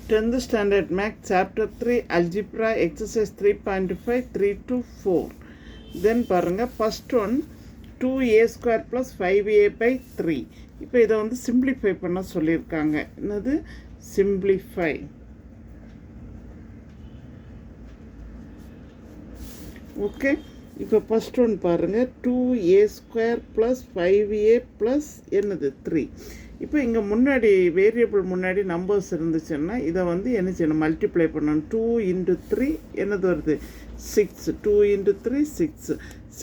10th standard math chapter 3 algebra exercise 3.5 3 to 4 then பாருங்க first one 2a square plus 5a by 3 இப்போ இதை வந்து simplify பண்ண சொல்லியிருக்காங்க என்னது simplify ஓகே இப்போ ஃபர்ஸ்ட் ஒன் பாருங்க 2a square plus 5a plus என்னது 3 இப்போ இங்கே முன்னாடி வேரியபிள் முன்னாடி நம்பர்ஸ் இருந்துச்சுன்னா இதை வந்து என்ன செய்யணும் மல்டிப்ளை பண்ணணும் 2 into 3 என்னது வருது 6 2 into 3 6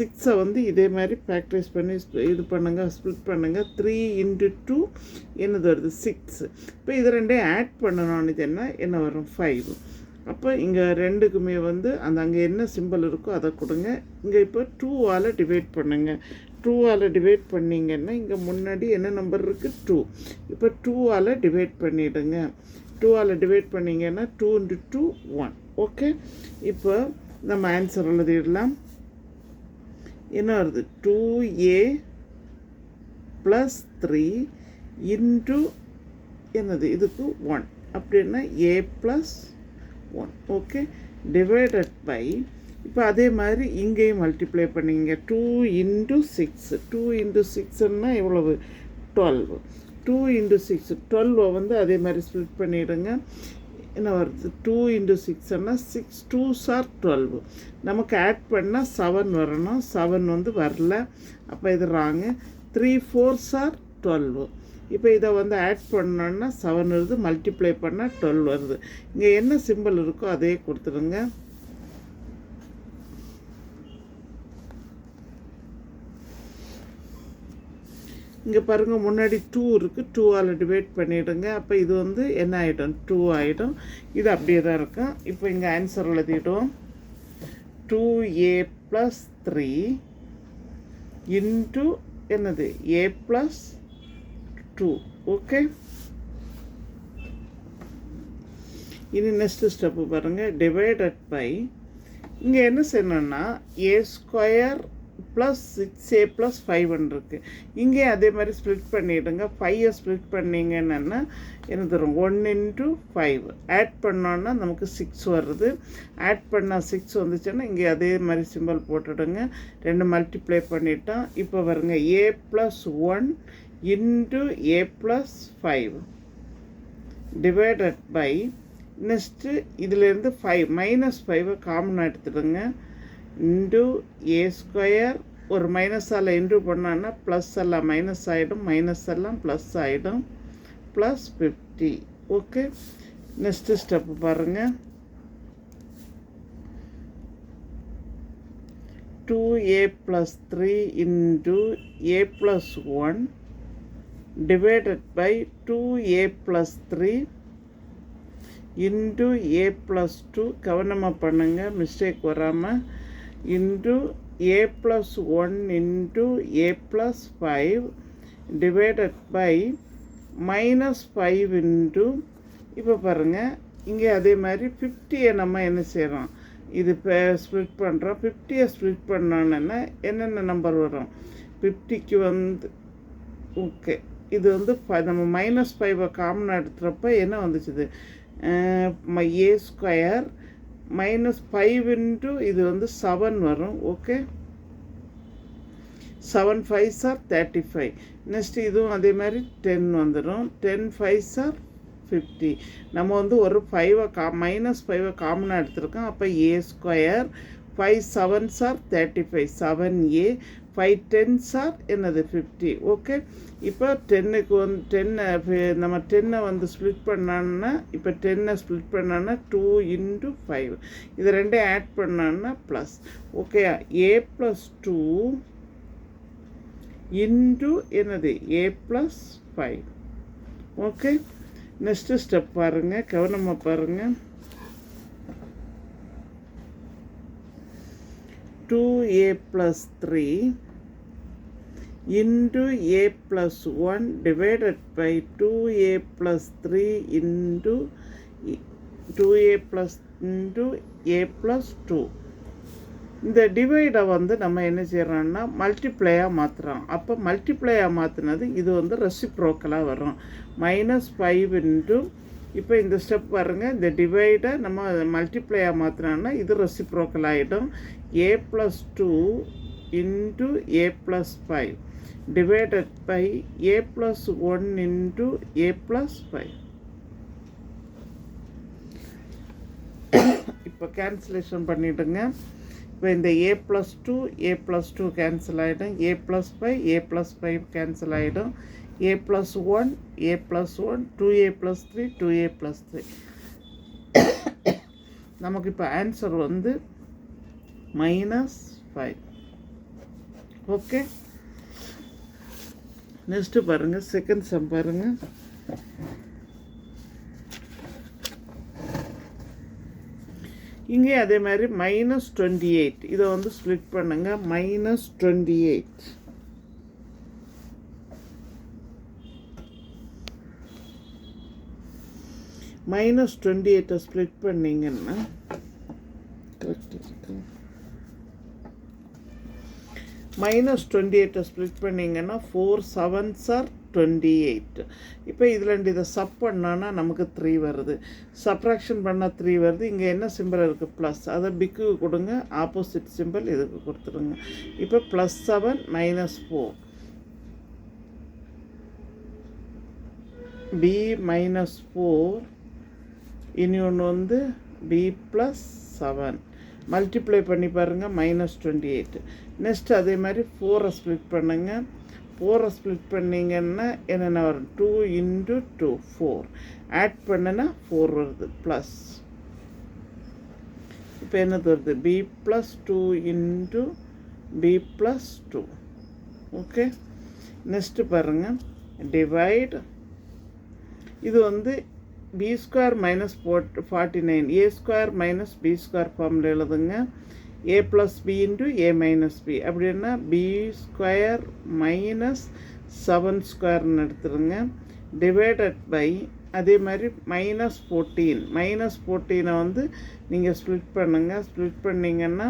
6 வந்து இதே மாதிரி ப்ராக்டிஸ் பண்ணி இது பண்ணுங்கள் ஸ்ப்ளிட் பண்ணுங்கள் 3 into 2 என்னது வருது 6 இப்போ இது ரெண்டையும் ஆட் பண்ணணும்னு என்ன வரும் 5 அப்போ இங்கே ரெண்டுக்குமே வந்து அங்கே என்ன சிம்பிள் இருக்கோ அதை கொடுங்க இங்கே இப்போ 2ஆல் டிவைட் பண்ணுங்கள் 2ஆல் டிவைட் பண்ணிங்கன்னா இங்கே முன்னாடி என்ன நம்பர் இருக்குது 2 இப்போ 2ஆல் டிவைட் பண்ணிவிடுங்க 2ஆல் டிவைட் பண்ணிங்கன்னா 2 into 2 1 ஓகே இப்போ நம்ம ஆன்சர் எழுதிடலாம் என்ன வருது 2a + 3 இன்ட்டு என்னது இதுக்கு 1 அப்படின்னா a + 1 ஓகே டிவைடட் பை இப்போ அதே மாதிரி இங்கேயும் மல்டிப்ளை பண்ணிங்க 2 into 6 2 into 6ன்னா எவ்வளவு 12 2 into 6 12 வந்து அதே மாதிரி ஸ்ப்ளிட் பண்ணிவிடுங்க என்ன வருது 2 into 6ன்னா 6 2s are 12 நமக்கு ஆட் பண்ணால் 7 வரணும் 7 வந்து வரல அப்போ இது ராங்கு 3 4s are 12 இப்போ இதை வந்து ஆட் பண்ணோன்னா 7 வருது மல்டிப்ளை பண்ணால் 12 வருது இங்கே என்ன சிம்பிள் இருக்கோ அதே கொடுத்துருங்க இங்கே பாருங்கள் முன்னாடி 2 இருக்குது 2ஆல் டிவைட் பண்ணிவிடுங்க அப்போ இது வந்து என்ன ஆகிடும் 2 ஆகிடும் இது அப்படியே தான் இருக்கும் இப்போ இங்கே ஆன்சர் எழுதிடும் 2a + 3 இன்ட்டு என்னது a + 2 ஓகே இனி நெக்ஸ்ட் ஸ்டெப்பு பாருங்கள் டிவைடட் பை இங்கே என்ன செய்யணும்னா a ஸ்கொயர் + 6a + 5 இருக்குது இங்கே அதே மாதிரி ஸ்ப்ளிட் பண்ணிவிடுங்க 5 ஸ்ப்ளிட் பண்ணிங்கன்னா என்ன தரும் 1 into 5 ஆட் பண்ணோன்னா நமக்கு 6 வருது ஆட் பண்ணால் 6 வந்துச்சுன்னா இங்கே அதே மாதிரி சிம்பிள் போட்டுடுங்க 2 மல்டிப்ளை பண்ணிட்டோம் இப்போ வருங்க a + 1 into a + 5 divided by next இதிலேருந்து 5 -5 காமனாக எடுத்துடுங்க இன்டு a ஸ்கொயர் ஒரு மைனஸால் இன்டு பண்ணான்னா ப்ளஸ் எல்லாம் மைனஸ் ஆகிடும் மைனஸ் எல்லாம் ப்ளஸ் ஆகிடும் ப்ளஸ் 50 ஓகே நெக்ஸ்ட்டு ஸ்டெப்பு பாருங்கள் 2a + 3 into a + 1 divided by 2a + 3 into a + 2 கவனமாக பண்ணுங்கள் மிஸ்டேக் வராமல் into a + 1 into a + 5 divided by -5 into இப்போ பாருங்கள் இங்கே அதே மாதிரி 50யை நம்ம என்ன செய்கிறோம் இது இப்போ ஸ்ப்ளிட் பண்ணுறோம் 50யை ஸ்ப்ளிட் பண்ணோன்னா என்னென்ன நம்பர் வரும் 50க்கு வந்து ஓகே இது வந்து நம்ம -5 காமனாக எடுத்துகிறப்ப என்ன வந்துச்சுது a ஸ்கொயர் -5 இன்ட்டு இது வந்து 7 வரும் ஓகே 7 5s are 35 நெக்ஸ்ட் இதுவும் அதே மாதிரி 10 வந்துடும் 10 5s are 50 நம்ம வந்து ஒரு -5 காமனாக எடுத்திருக்கோம் அப்போ a square 5 7s are 35 7a 5 10s are என்னது 50 ஓகே இப்போ 10க்கு வந்து 10 நம்ம 10 வந்து ஸ்ப்ளிட் பண்ணோன்னா இப்போ 10 ஸ்ப்ளிட் பண்ணோன்னா 2 into 5 இது ரெண்டையும் ஆட் பண்ணோன்னா ப்ளஸ் ஓகே a + 2 இன்டு என்னது a + 5 ஓகே நெக்ஸ்ட்டு ஸ்டெப் பாருங்கள் கவனமாக பாருங்கள் 2a + 3 into a + 1 divided by 2a + 3 into 2a into a + 2 இந்த டிவைடை வந்து நம்ம என்ன செய்கிறோம்னா மல்டிப்ளையாக மாற்றுறோம் அப்போ மல்டிப்ளையாக மாற்றினது இது வந்து ரெசிப்ரோக்கலாக வரும் -5 இன்ட்டு இப்போ இந்த ஸ்டெப் பாருங்கள், இந்த டிவைடை நம்ம மல்டிப்ளையாக மாற்றினோன்னா இது ரெசிப்ரோக்கல் ஆகிடும். a+2 into a+5 divided by a+1 into a+5. இப்போ கேன்சலேஷன் பண்ணிவிடுங்க. இப்போ இந்த a+2 கேன்சல் ஆகிடும், a+5 a+5 கேன்சல் ஆகிடும், a+1 a+1 2a+3 2a+3. நமக்கு இப்போ ஆன்சர் வந்து -5. ஓகே, நெக்ஸ்ட்டு பாருங்கள், செகண்ட் சம் பாருங்கள். இங்கே அதே மாதிரி -28 இதை வந்து ஸ்ப்ளிட் பண்ணுங்க. -28 -28 ஸ்ப்ளிட் பண்ணிங்கன்னா கரெக்டாக இருக்கு. -28 ஸ்ப்ளிட் பண்ணிங்கன்னா 4 7s are 28. இப்போ இதில் இதை சப் பண்ணோன்னா நமக்கு 3 வருது, சப்ராக்ஷன் பண்ணால் 3 வருது. இங்கே என்ன சிம்பிள் இருக்குது? ப்ளஸ். அதை பிக்கு கொடுங்க, ஆப்போசிட் சிம்பிள் இதுக்கு கொடுத்துருங்க. இப்போ +7 -4 b -4 இனி ஒன்று வந்து b+7 மல்டிப்ளை பண்ணி பாருங்கள், -28. நெக்ஸ்ட் அதே மாதிரி 4 ஸ்ப்ளிட் பண்ணுங்க. 4 ஸ்ப்ளிட் பண்ணிங்கன்னா என்னென்ன வரும்? 2 × 2 4 ஆட் பண்ணுன்னா 4 வருது ப்ளஸ். இப்போ என்னது வருது? b+2 × b+2. ஓகே, நெக்ஸ்ட்டு பாருங்கள், டிவைட். இது வந்து b² - 49 a² - b² ஃபார்மில் எழுதுங்க. a + b × a - b அப்படின்னா b² - 7² எடுத்துருங்க. டிவைடட் பை அதே மாதிரி -14 -14 வந்து நீங்கள் ஸ்ப்ளிட் பண்ணுங்கள். ஸ்ப்ளிட் பண்ணிங்கன்னா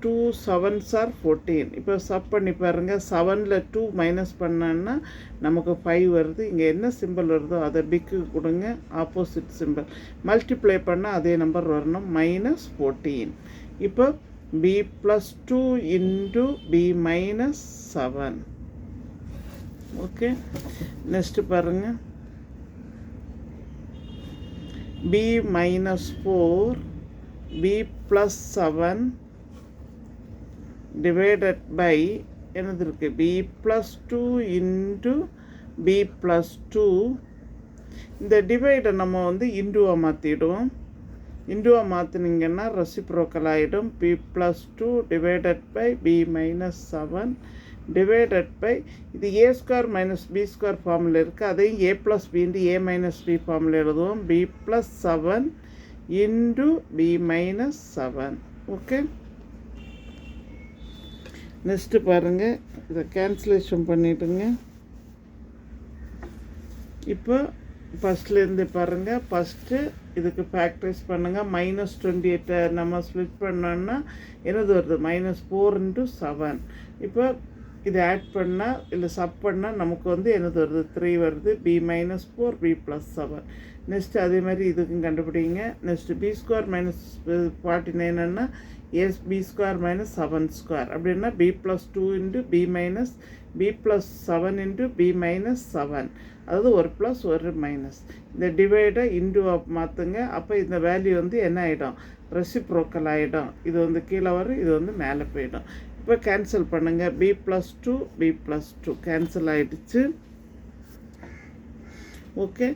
2 7s are 14. இப்போ சப் பண்ணி பாருங்கள், 7ல் 2 மைனஸ் பண்ணோன்னா நமக்கு 5 வருது. இங்கே என்ன சிம்பிள் வருதோ அதை பிக்கு கொடுங்க, ஆப்போசிட் சிம்பிள். மல்டிப்ளை பண்ணால் அதே நம்பர் வரணும், -14. இப்போ b+2 × b-7. ஓகே, நெக்ஸ்ட்டு பாருங்கள், b-4 b+7 டிவைடட் பை என்னது இருக்குது? b+2 × b+2. இந்த டிவைடை நம்ம வந்து இன்டுவாக மாற்றிடுவோம். இன்டுவாக மாற்றினீங்கன்னா ரெசிப்ரோக்கல் ஆகிடும். b+2 divided by b-7 divided by இது a² - b² ஃபார்மில் இருக்குது. அதையும் a + b × a - b ஃபார்மில் எழுதுவோம். b+7 × b-7. ஓகே, நெக்ஸ்ட்டு பாருங்கள், இதை கேன்சலேஷன் பண்ணிவிடுங்க. இப்போ ஃபஸ்ட்லேருந்து பாருங்கள், ஃபஸ்ட்டு இதுக்கு ஃபேக்டரைஸ் பண்ணுங்கள். -28 நம்ம ஸ்ப்ளிட் பண்ணோன்னா என்னது வருது? -4 × 7. இப்போ இதை ஆட் பண்ணால் இல்லை சப் பண்ணால் நமக்கு வந்து என்னது வருது? 3 வருது. b-4 b+7. நெக்ஸ்ட்டு அதே மாதிரி இதுக்கும் கண்டுபிடிங்க. நெக்ஸ்ட்டு b² - 49ன்னா b² - 7² அப்படின்னா b+2 × b+7 × b-7. அதாவது ஒரு ப்ளஸ் ஒரு மைனஸ். இந்த டிவைடை இன்டுவாக மாற்றுங்க. அப்போ இந்த வேல்யூ வந்து என்ன ஆகிடும்? ரெசிப்ரோக்கல் ஆகிடும். இது வந்து கீழே வரும், இது வந்து மேலே போயிடும். இப்போ கேன்சல் பண்ணுங்கள். b+2 b+2 கேன்சல் ஆகிடுச்சு. ஓகே,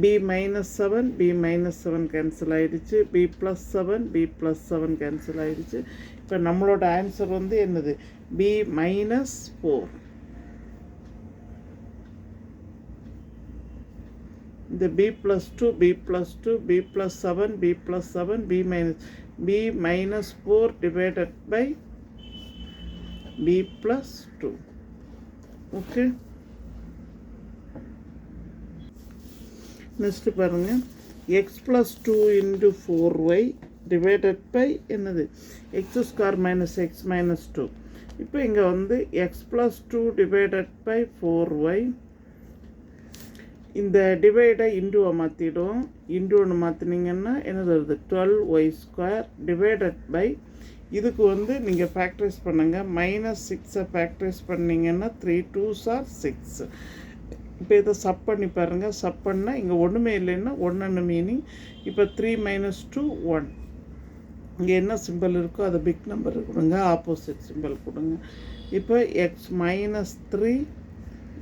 b-7 b-7 கேன்சல் ஆகிடுச்சு. b+7 b+7 கேன்சல் ஆகிடுச்சு. இப்போ நம்மளோட ஆன்சர் வந்து என்னது? b-4. இந்த b+2 b+2 b+7 b+7 b-4 divided by b+2. Okay, next பாருங்கள், x+2 × 4y டிவைடட் பை என்னது? x² - x - 2. இப்போ இங்கே வந்து x+2 டிவைடட் பை 4y இந்த டிவைடை இன்டுவை மாற்றிடுவோம். இன்டுன்னு மாற்றினீங்கன்னா என்னது வருது 12y² டிவைடட் பை இதுக்கு வந்து நீங்கள் ஃபேக்டரைஸ் பண்ணுங்கள். -6 ஃபேக்டரைஸ் பண்ணிங்கன்னா 3 2s are 6. இப்போ இதை சப் பண்ணி பாருங்கள். சப் பண்ணால் இங்கே ஒன்றுமே இல்லைன்னா 1ன்னு மீனிங். இப்போ 3 - 2 1. இங்கே என்ன சிம்பிள் இருக்கோ அதை பிக் நம்பர் கொடுங்க, ஆப்போசிட் சிம்பிள் கொடுங்க. இப்போ x - 3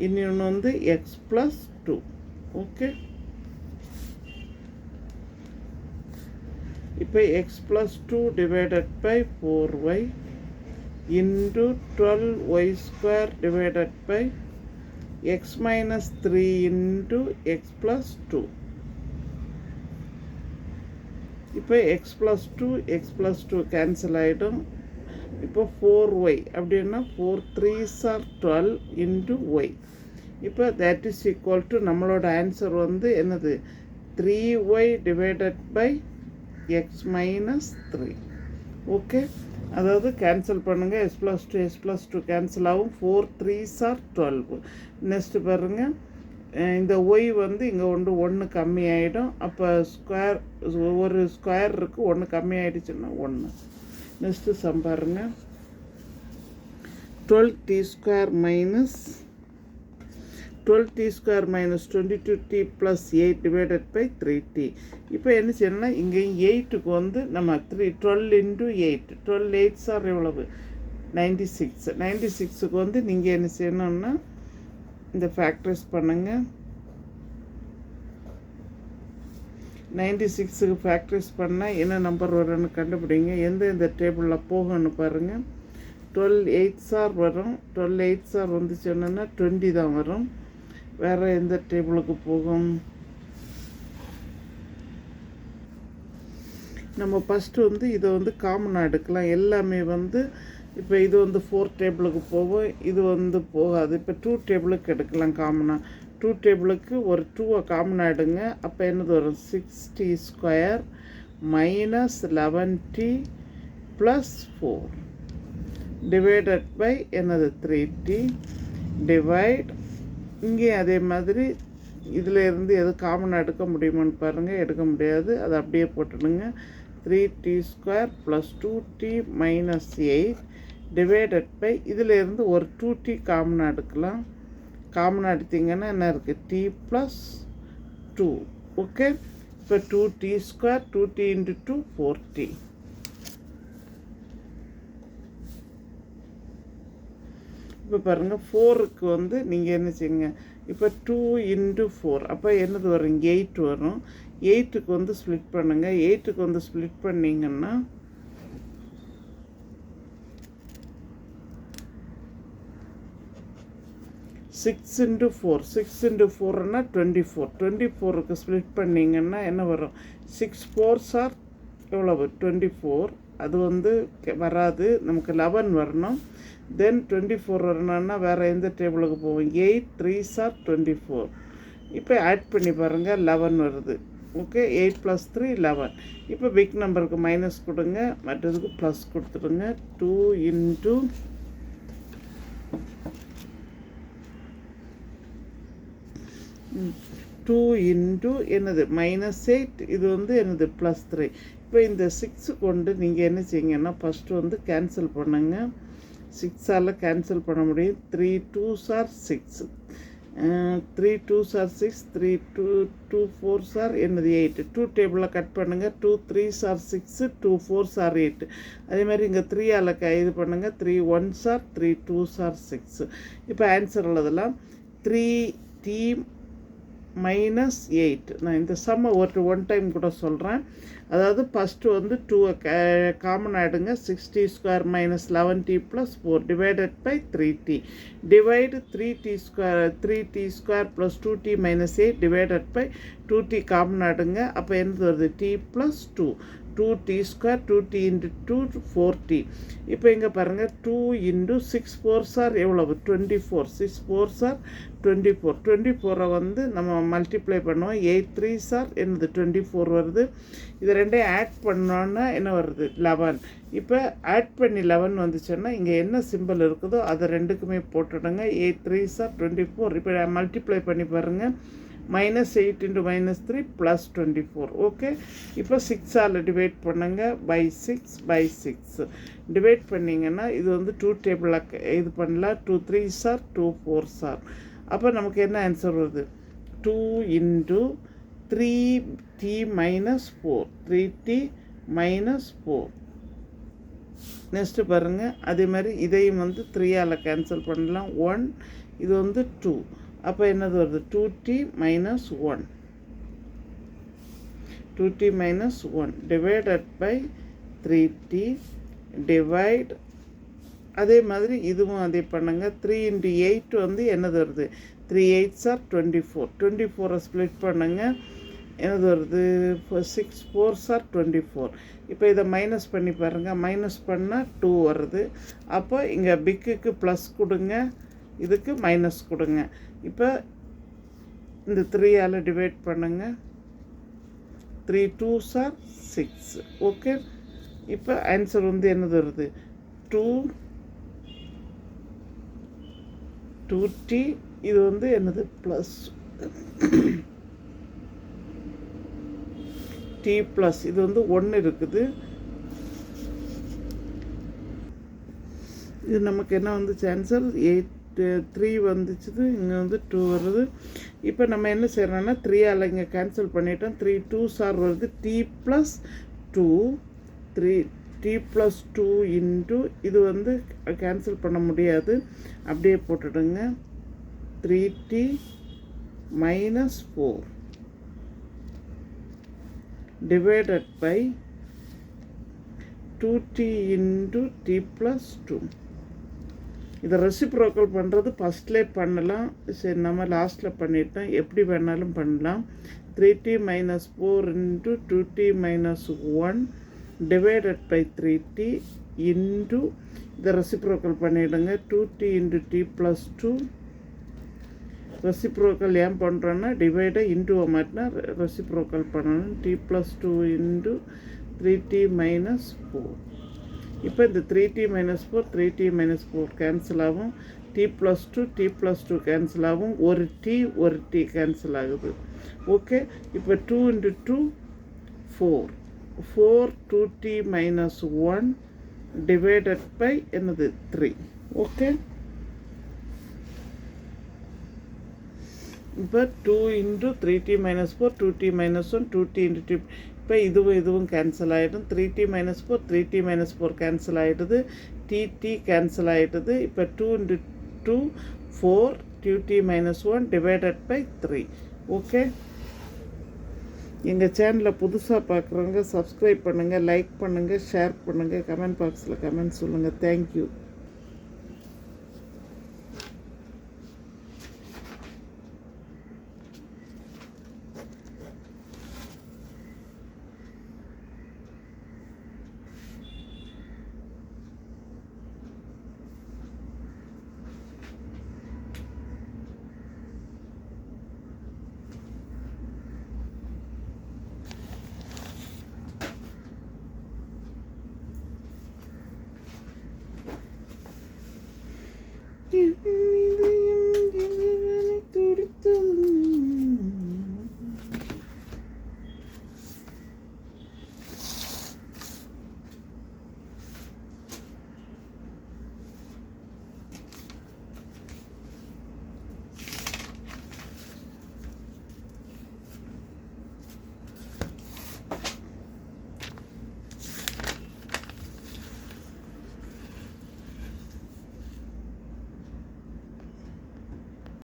இன்னொன்று வந்து x + 2. ஓகே, இப்போ x + 2 divided by 4y into 12y² divided by x - 3 into x + 2. இப்போ x + 2 x + 2 கேன்சல் ஆகிடும். இப்போ 4y அப்படின்னா 4 3s are 12 இன்டு y. இப்போ தட் இஸ் ஈக்குவல் டு நம்மளோட ஆன்சர் வந்து என்னது 3y divided by x - 3. Okay, அதாவது கேன்சல் பண்ணுங்கள். s + 2 s + 2 கேன்சல் ஆகும். 4 3s are 12. நெக்ஸ்ட்டு பாருங்கள், இந்த ஒய் வந்து இங்கே ஒன்று கம்மி ஆகிடும். அப்போ ஸ்கொயர் ஒரு ஸ்கொயர் இருக்குது, ஒன்று கம்மி ஆகிடுச்சுன்னா 1. நெக்ஸ்ட்டு சம் பாருங்கள். 12t² - 22t + 8 divided by 3t. இப்போ என்ன செய்யணும்னா இங்கேயும் 8க்கு வந்து நம்ம 12 × 8 12 8s are எவ்வளவு 96. 96க்கு வந்து நீங்கள் என்ன செய்யணும்னா இந்த ஃபேக்டரைஸ் பண்ணுங்கள். 96க்கு ஃபேக்டரைஸ் பண்ணால் என்ன நம்பர் வரும்னு கண்டுபிடிங்க. எந்த டேபிளில் போகணும்னு பாருங்கள். 12 8s are வரும். 12 8s are வந்துச்சுன்னா 20 தான் வரும். வேறு எந்த டேபிளுக்கு போகும்? நம்ம ஃபஸ்ட்டு வந்து இதை வந்து காமனாக எடுக்கலாம். எல்லாமே வந்து இப்போ இது வந்து 4 டேபிளுக்கு போகும், இது வந்து போகாது. இப்போ 2 டேபிளுக்கு எடுக்கலாம் காமனாக. 2 டேபிளுக்கு ஒரு 2 காமனாக எடுங்க. அப்போ என்னது வரும் 6t² - 11t + 4 டிவைடட் பை என்னது 3t டிவைட். இங்கே அதே மாதிரி இதில் இருந்து எது காமனாக எடுக்க முடியுமான்னு பாருங்கள். எடுக்க முடியாது, அதை அப்படியே போட்டுடுங்க. 3t² + 2t - 8 டிவைடட் பை இதில் இருந்து ஒரு 2t காமனாக எடுக்கலாம். காமனாக எடுத்திங்கன்னா என்ன இருக்குது t + 2. ஓகே, இப்போ 2t² 2t × 2 4t. இப்போ பாருங்கள் 4க்கு வந்து நீங்கள் என்ன செய்யுங்க, இப்போ 2 × 4 அப்போ என்னது வரும் 8 வரும். 8க்கு வந்து ஸ்ப்ளிட் பண்ணுங்கள். 8க்கு வந்து ஸ்ப்ளிட் பண்ணிங்கன்னா 6 × 4 6 × 4ன்னா 24. 24க்கு ஸ்ப்ளிட் பண்ணிங்கன்னா என்ன வரும் 6 4s are எவ்வளவு 24. அது வந்து வராது, நமக்கு 11 வரணும். தென் 24 வரணும்னா வேறு எந்த டேபிளுக்கு போவோம்? 8 3s are 24. இப்போ ஆட் பண்ணி பாருங்கள் 11 வருது. ஓகே, 8 + 3 11. இப்போ பிக் நம்பருக்கு மைனஸ் கொடுங்க, மற்றதுக்கு ப்ளஸ் கொடுத்துடுங்க. 2 இன்ட்டு என்னது -8, இது வந்து என்னது +3. இப்போ இந்த 6 கொண்டு நீங்கள் என்ன செய்யுங்கன்னா ஃபஸ்ட்டு வந்து கேன்சல் பண்ணுங்கள். 6ஆல் கேன்சல் பண்ண முடியும். 3 2s are 6 3 2s are 6 3 2 4s are என்னது 8. 2 டேபிளில் கட் பண்ணுங்கள். 2 3s are 6 2 4s are 8. அதே மாதிரி இங்கே 3ஆல் இது பண்ணுங்கள். 3 1s are 3 2s are 6. இப்போ ஆன்சர் உள்ளதெல்லாம் 3t - 8. நான் இந்த சம்மை ஒன் டைம் கூட சொல்கிறேன். அதாவது ஃபஸ்ட்டு வந்து 2 காமன் ஆகிடுங்க. 6t² - 11t + 4 divided by 3t divide 3t² + 2t - 8 divided by 2t common ஆகிடுங்க. அப்போ என்னது வருது t + 2 2t² 2t × 2 4t. இப்போ இங்கே பாருங்கள் 2 × 6 4s are எவ்வளவு 24. 6 4s are 24. 24 வந்து நம்ம மல்டிப்ளை பண்ணுவோம். 8 3s are என்னது 24 வருது. இது ரெண்டையும் ஆட் பண்ணோன்னா என்ன வருது 11. இப்போ ஆட் பண்ணி 11 வந்துச்சுன்னா இங்கே என்ன சிம்பிள் இருக்குதோ அதை ரெண்டுக்குமே போட்டுடுங்க. 8 3s are 24. இப்போ மல்டிப்ளை பண்ணி பாருங்கள். -8 into -3 + 24. ஓகே, இப்போ 6ஆல் டிவைட் பண்ணுங்க by 6 டிவைட் பண்ணிங்கன்னா இது வந்து 2 டேபிளாக இது பண்ணலாம். 2 3s are 2 4s are. அப்போ நமக்கு என்ன ஆன்சர் வருது? 2 into 3t minus 4. 3t minus 4. Next பாருங்கள், அதே மாதிரி இதையும் வந்து 3ஆல் கேன்சல் பண்ணலாம். 1, இது வந்து 2. அப்போ என்னது வருது? 2t minus 1. 2t minus 1 divided by 3t divide. அதே மாதிரி இதுவும் அதே பண்ணுங்க. 3 into 8 வந்து என்னது வருது? 3 8s are 24. 24 ஸ்ப்ளிட் பண்ணுங்க. என்னது வருது? 6 4s are 24. இப்போ இதை மைனஸ் பண்ணி பாருங்கள். மைனஸ் பண்ணால் 2 வருது. அப்போ இங்கே பிக்குக்கு ப்ளஸ் கொடுங்க, இதுக்கு மைனஸ் கொடுங்க. இப்போ இந்த 3ஆல் டிவைட் பண்ணுங்கள். 3 2s are 6. ஓகே, இப்போ ஆன்சர் வந்து என்னது வருது? 2t. இது வந்து என்னது? ப்ளஸ் t ப்ளஸ் இது வந்து 1 இருக்குது. இது நமக்கு என்ன வந்துச்சு ஆன்சர்? 3 வந்துச்சுது. இங்கே வந்து 2 வருது. இப்போ நம்ம என்ன செய்கிறோன்னா 3ஆல் இங்கே கேன்சல் பண்ணிட்டோம். 3 2s are வருது. t + 2 t + 2 இன்ட்டு இது வந்து கேன்சல் பண்ண முடியாது, அப்படியே போட்டுடுங்க. 3t minus 4 divided by 2t into t plus 2. இதை ரெசிப்ரோக்கல் பண்ணுறது ஃபஸ்ட்லேயே பண்ணலாம். சரி, நம்ம லாஸ்ட்டில் பண்ணிட்டோம். எப்படி வேணாலும் பண்ணலாம். 3t minus 4 into 2t minus 1 divided by 3t into இதை ரெசிப்ரோக்கல் பண்ணிவிடுங்க. 2t into t plus 2. Reciprocal ஏன் பண்ணுறோன்னா டிவைடை இன்ட்டுவை மாட்டினா ரெசிப்ரோக்கல் பண்ணணும். t plus 2 into 3t minus 4. இப்போ இந்த 3t minus 4 3t minus 4 cancel ஆகும். t plus 2 t plus 2 cancel ஆகும். ஒரு t கேன்சல் ஆகுது. ஓகே, இப்போ 2 into 2 4. 4 2t minus 1 divided by என்னது? 3. ஓகே, இப்போ 2 into 3t minus 4 2t minus 1 2t into t. இப்போ இதுவும் கேன்சல் ஆகிடும். 3t minus 4 3t minus 4 cancel ஆகிடுது. t கேன்சல் ஆகிடுது. இப்போ 2 into 2 4 2t minus 1 divided by 3. Okay, எங்கள் சேனலை புதுசாக பார்க்குறவங்க சப்ஸ்கிரைப் பண்ணுங்கள், லைக் பண்ணுங்கள், ஷேர் பண்ணுங்கள், கமெண்ட் பாக்ஸில் கமெண்ட் சொல்லுங்கள். தேங்க்யூ.